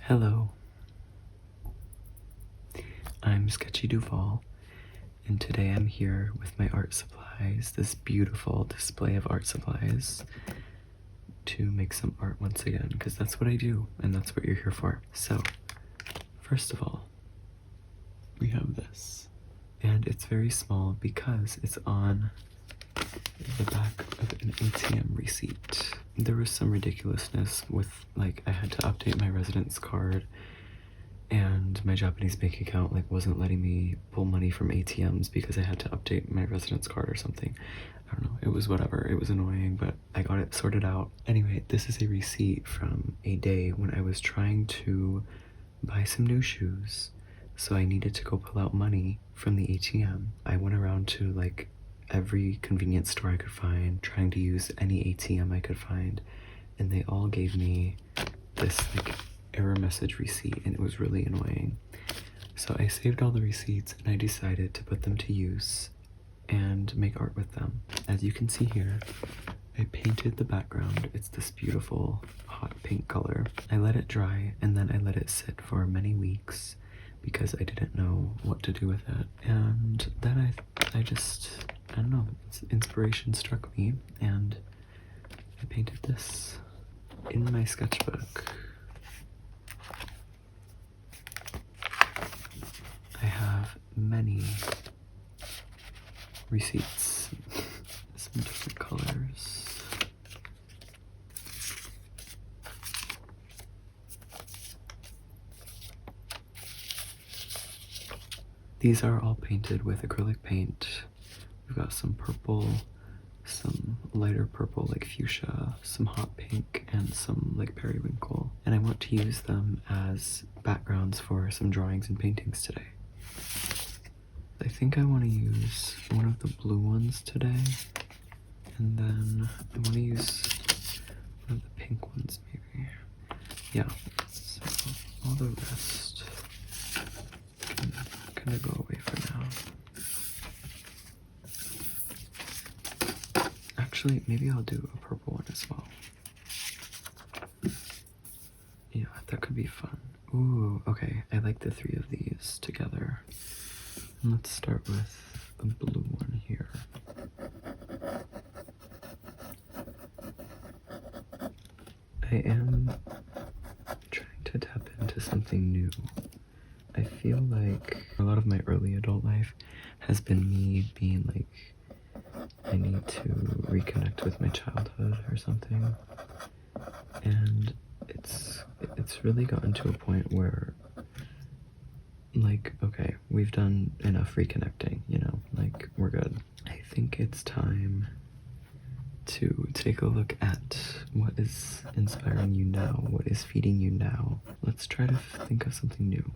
Hello, I'm Sketchy Duval, and today I'm here with my art supplies, this beautiful display of art supplies, to make some art once again, because that's what I do, and that's what you're here for. So, first of all, we have this, and it's very small because it's on the back of an ATM receipt. There was some ridiculousness with, like, I had to update my residence card, and my Japanese bank account wasn't letting me pull money from ATMs because I had to update my residence card or something. I don't know, it was whatever, it was annoying, but I got it sorted out. Anyway, this is a receipt from a day when I was trying to buy some new shoes, so I needed to go pull out money from the ATM. I went around to every convenience store I could find, trying to use any ATM I could find, and they all gave me this error message receipt, and it was really annoying. So I saved all the receipts and I decided to put them to use and make art with them. As you can see here, I painted the background. It's this beautiful hot pink color. I let it dry and then I let it sit for many weeks because I didn't know what to do with it. And then I don't know, inspiration struck me and I painted this in my sketchbook. I have many receipts, some different colors. These are all painted with acrylic paint. We've got some purple, some lighter purple like fuchsia, some hot pink, and some periwinkle. And I want to use them as backgrounds for some drawings and paintings today. I think I want to use one of the blue ones today, and then I want to use one of the pink ones maybe. Yeah, so all the rest can kind of go away for now. Actually, maybe I'll do a purple one as well. Yeah, that could be fun. Ooh, okay, I like the three of these together. Let's start with a blue one here. I am trying to tap into something new. I feel like a lot of my early adult life has been me being I need to reconnect with my childhood or something. And it's really gotten to a point where okay, we've done enough reconnecting, we're good. I think it's time to take a look at what is inspiring you now, what is feeding you now. Let's try to think of something new,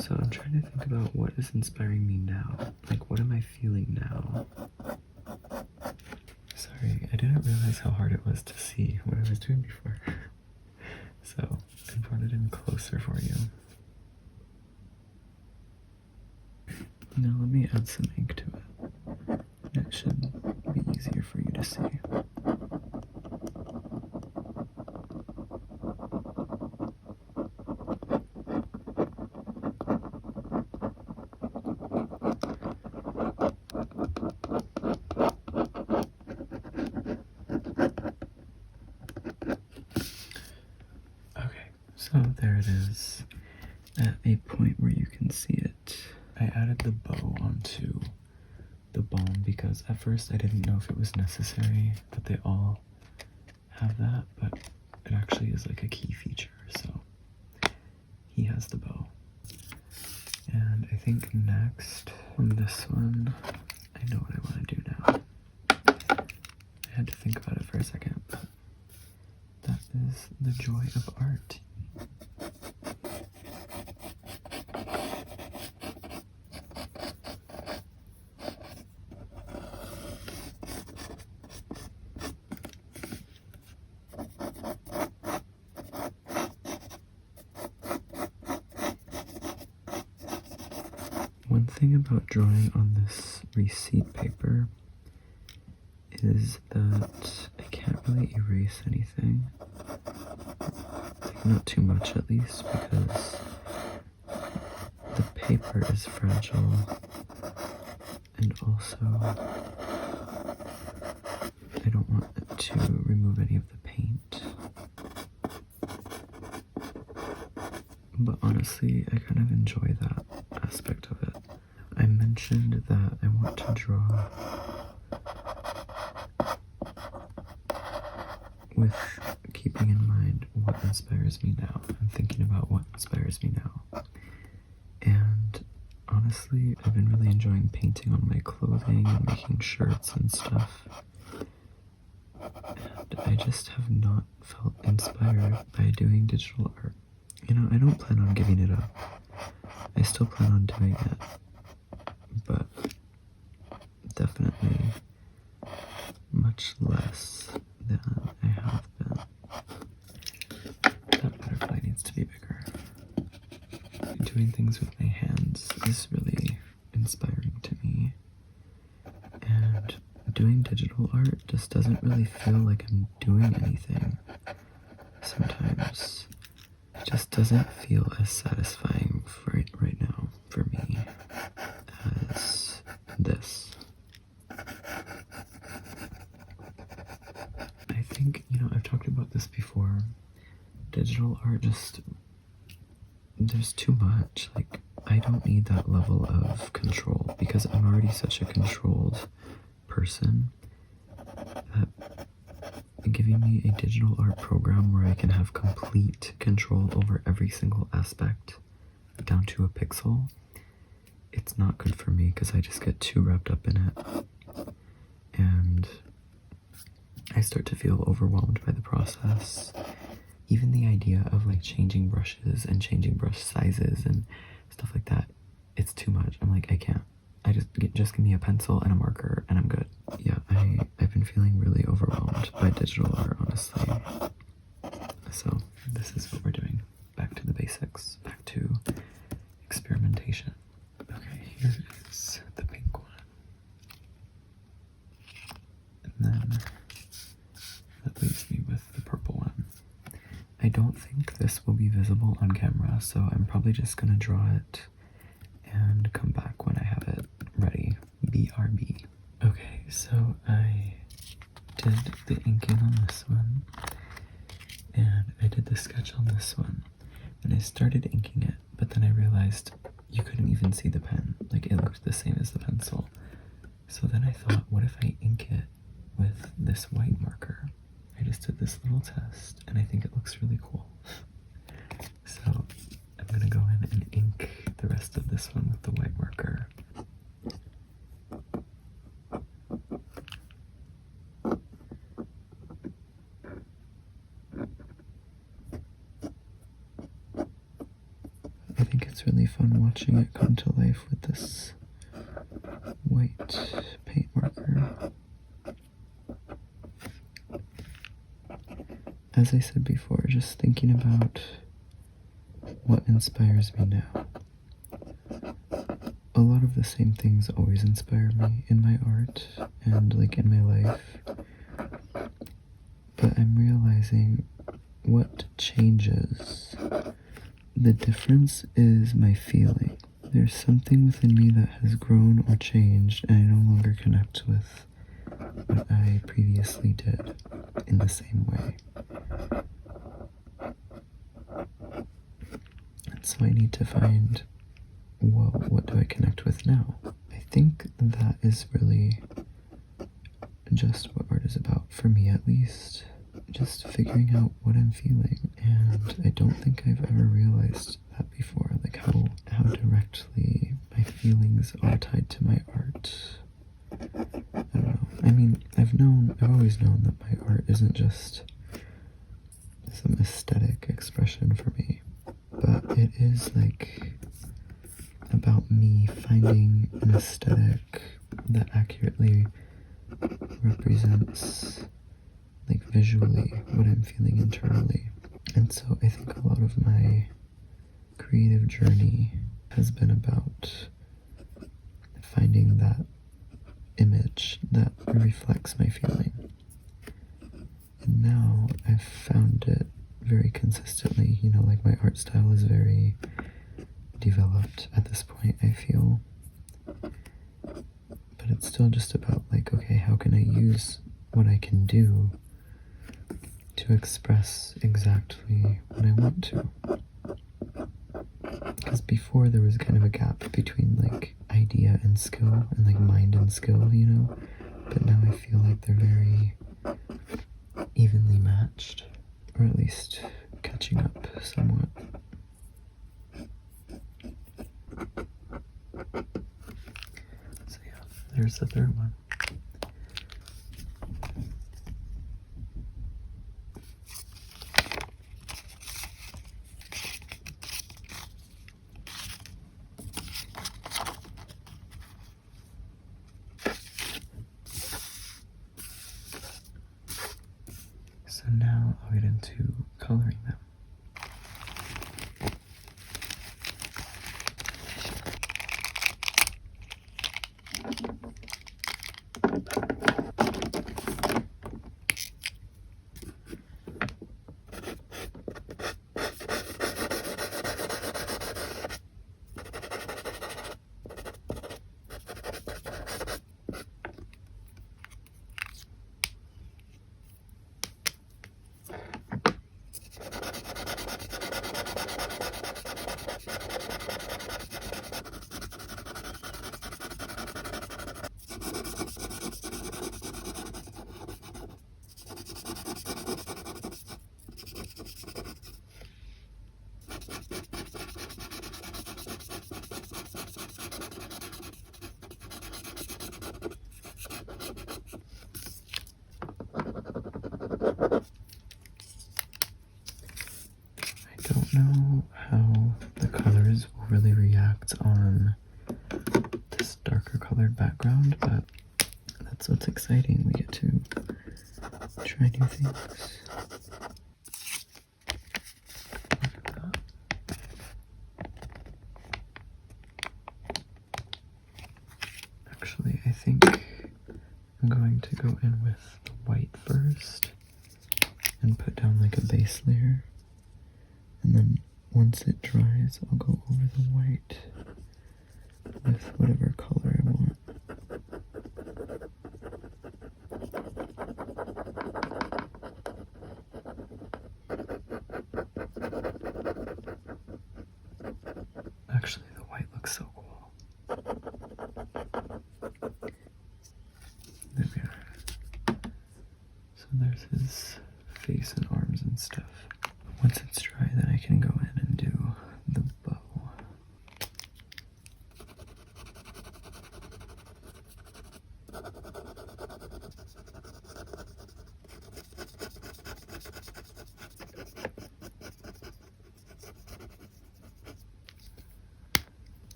So I'm trying to think about what is inspiring me now. What am I feeling now? Sorry, I didn't realize how hard it was to see what I was doing before. So I brought it in closer for you. Now let me add some ink to it. That should be easier for you to see. So there it is, at a point where you can see it. I added the bow onto the balm because at first I didn't know if it was necessary, but they all have that, but it actually is a key feature, so he has the bow. And I think next, on this one, I know what I want to do now. I had to think about it for a second, but that is the joy of art. One thing about drawing on this receipt paper is that I can't really erase anything. not too much at least, because the paper is fragile, and also I don't want to remove any of the paint. But honestly, I kind of enjoy that aspect of it. I mentioned that I want to draw with keeping in mind what inspires me now. I'm thinking about what inspires me now. And honestly, I've been really enjoying painting on my clothing and making shirts and stuff. And I just have not felt inspired by doing digital art. You know, I don't plan on giving it up. I still plan on doing it. But definitely much less than I have been. That butterfly needs to be bigger. Doing things with my hands is really inspiring to me. And doing digital art just doesn't really feel like I'm doing anything. Sometimes it just doesn't feel as satisfying right now for me as this. I think, you know, I've talked about this before. Digital art there's too much. Like, I don't need that level of control because I'm already such a controlled person that giving me a digital art program where I can have complete control over every single aspect down to a pixel, it's not good for me because I just get too wrapped up in it. And I start to feel overwhelmed by the process. Even the idea of like changing brushes and changing brush sizes and stuff like that, it's too much. I'm like, I can't. Just give me a pencil and a marker and I'm good. Yeah, I've been feeling really overwhelmed by digital art, honestly. So this is what we're doing. Back to the basics. Back to experimentation. Okay, here is the pink one. And then that leaves me with the purple one. I don't think this will be visible on camera, so I'm probably just gonna draw it and come back when I have it ready. BRB. Okay, so I did the inking on this one, and I did the sketch on this one, and I started inking it, but then I realized you couldn't even see the pen. Like, it looked the same as the pencil. So then I thought, what if I ink it with this white marker? I just did this little test, and I think it looks really cool. So I'm gonna go in and ink the rest of this one with the white marker. I think it's really fun watching it come to life with this white paint marker. As I said before, just thinking about what inspires me now. A lot of the same things always inspire me in my art and like in my life, but I'm realizing what changes. The difference is my feeling. There's something within me that has grown or changed, and I no longer connect with what I previously did in the same way. And so I need to find, well, what do I connect with now? I think that is really just what art is about, for me at least. Just figuring out what I'm feeling, and I don't think I've ever realized that before, like how directly my feelings are tied to my art. I don't know. I mean, I've always known that my art isn't just some aesthetic expression for me, but it is like about me finding an aesthetic that accurately represents, like, visually what I'm feeling internally. And so I think a lot of my creative journey has been about finding that image that reflects my feeling. And now I've found it very consistently, you know, like my art style is very developed at this point, I feel. But it's still just about like, okay, how can I use what I can do to express exactly what I want to? Because before there was kind of a gap between like idea and skill and like mind and skill, you know? But now I feel like they're very evenly matched, or at least catching up somewhat. So yeah, there's the third one. So now I'll get into coloring them. I don't know how the colors will really react on this darker colored background, but that's what's exciting. We get to try new things. Actually, I think I'm going to go in with the white first and put down like a base layer. And then once it dries, I'll go over the white with whatever color I want. Actually, the white looks so cool. There we are. So there's his face and arms and stuff. Once it's dry, then I can go in and do the bow.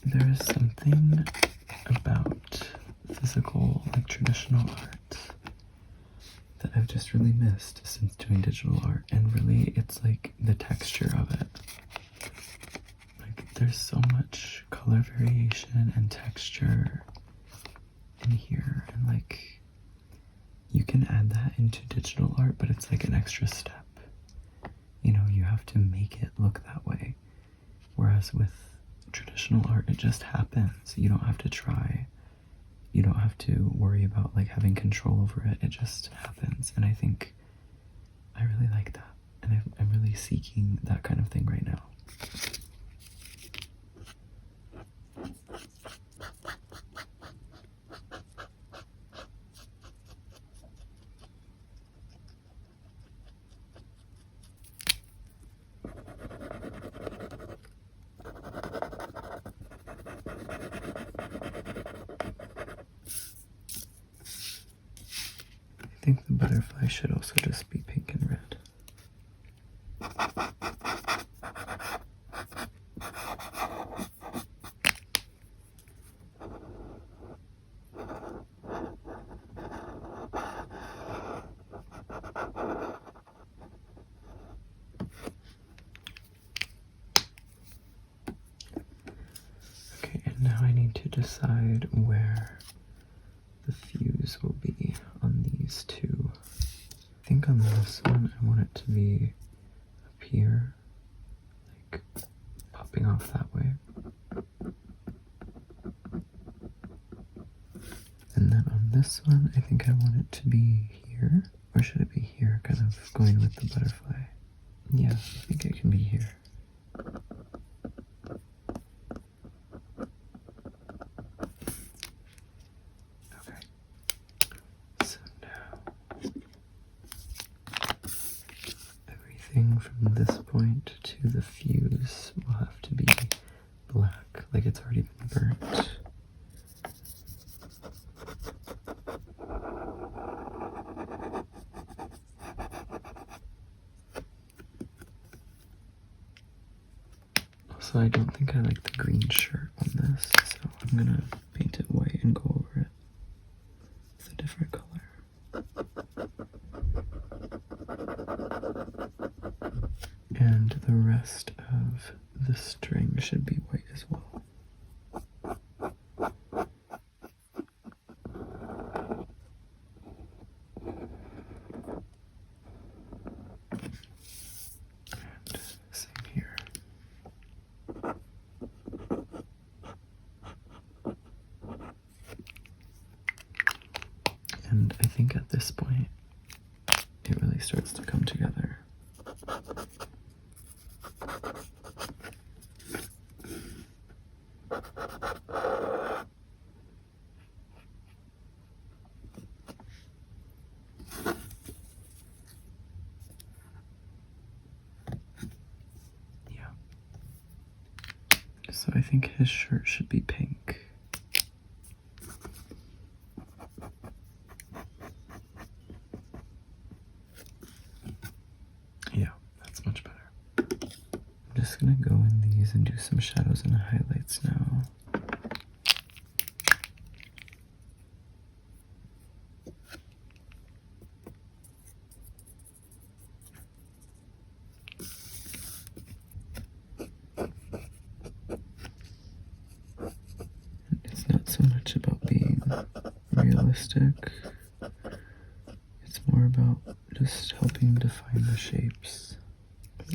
There is something about physical, like traditional art that I've just really missed since doing digital art, and really it's like the texture of it. Like there's so much color variation and texture in here, and like you can add that into digital art, but it's like an extra step. You know, you have to make it look that way. Whereas with traditional art, it just happens. You don't have to try. You don't have to worry about like having control over it. It just happens. And I think I really like that. And I'm really seeking that kind of thing right now. I think the butterfly should also just be pink and red. Okay, and now I need to decide where the fuse will be on these two think on this one I want it to be up here, like popping off that way. And then on this one, I think I want it to be here, or should it be here, kind of going with the butterfly? Yeah, I think it can be here. Okay, so now everything from this point to the fuse will have to be black, like it's already been burnt. Also, I don't think I like the green shirt on this, so I'm gonna paint it white and go over it with a different color. And the rest of the string should be white as well. And same here. And I think at this point, it really starts to come together. Yeah. So I think his shirt should be pink. Yeah, that's much better. I'm just gonna go in these and do some shadows and highlights now. It's not so much about being realistic. It's more about just helping define the shapes.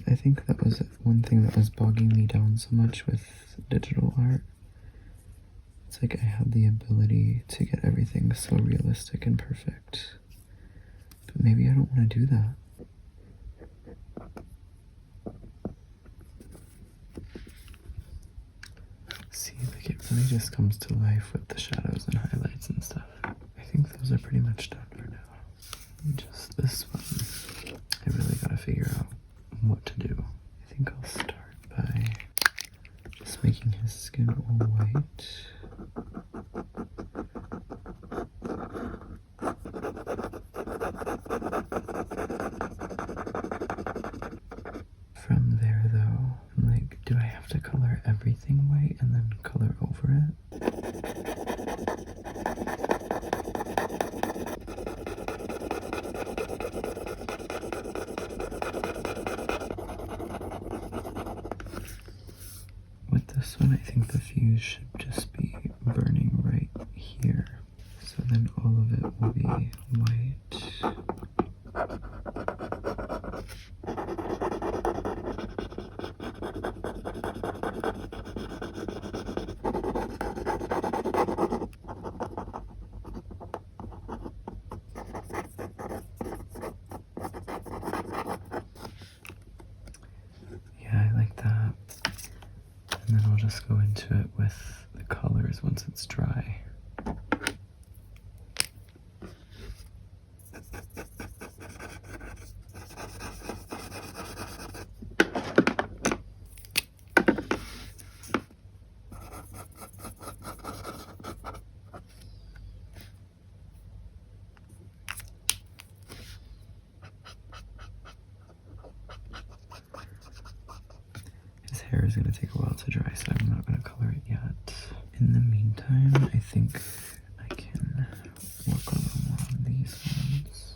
I think that was one thing that was bogging me down so much with digital art. It's like I had the ability to get everything so realistic and perfect. But maybe I don't want to do that. See, like it really just comes to life with the shadows and highlights and stuff. I think those are pretty much done for now. Just this one, I really gotta figure out what to do. I think I'll start by just making his skin all white. From there though, I'm like, do I have to color everything white and then color over it? With this one, I think the fuse should just be burning right here. So then all of it will be white. Yeah, I like that. And then I'll just go into it with the colors once it's dry. His hair is going to take a while to dry, so I'm not going to color it yet. In the meantime, I think I can work a little more on these ones.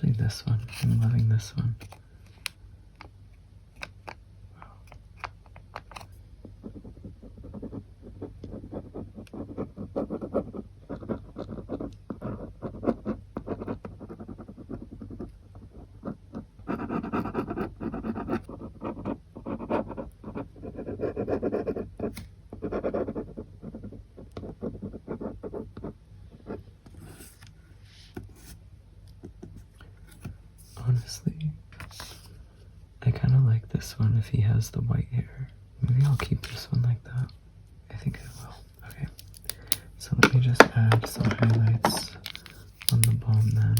especially this one. I'm loving this one. Honestly, I kind of like this one if he has the white hair. Maybe I'll keep this one like that. I think I will. Okay. So let me just add some highlights on the balm then.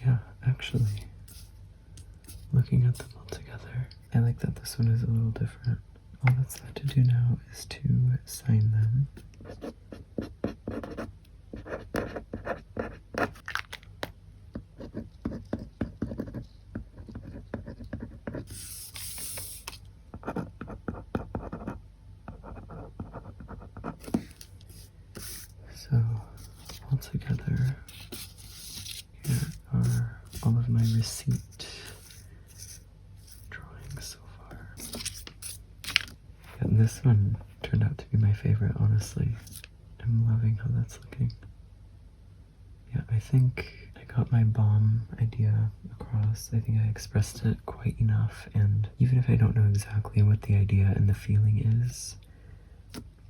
Yeah, actually, looking at them all together, I like that this one is a little different. All that's left to do now is to sign them. So, all together, here are all of my receipt drawings so far. And this one turned out to be my favorite, honestly. I'm loving how that's looking. Yeah, I think I got my bomb idea across. I think I expressed it quite enough, and even if I don't know exactly what the idea and the feeling is,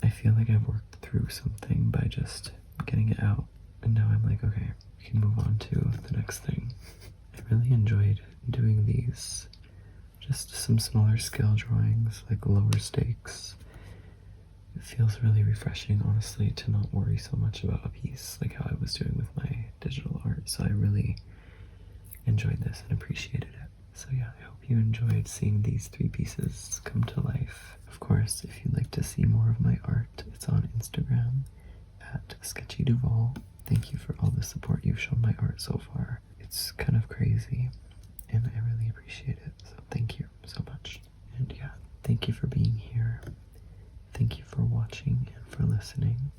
I feel like I've worked through something by just getting it out. And now I'm like, okay, we can move on to the next thing. I really enjoyed doing these. Just some smaller scale drawings, like lower stakes. It feels really refreshing, honestly, to not worry so much about a piece like how I was doing with my digital art. So I really enjoyed this and appreciated it. So yeah, I hope you enjoyed seeing these 3 pieces come to life. Of course, if you'd like to see more of my art, it's on Instagram at SketchyDuval. Thank you for all the support you've shown my art so far. It's kind of crazy, and I really appreciate it. So thank you so much. And yeah, thank you for being here. Thank you for watching and for listening.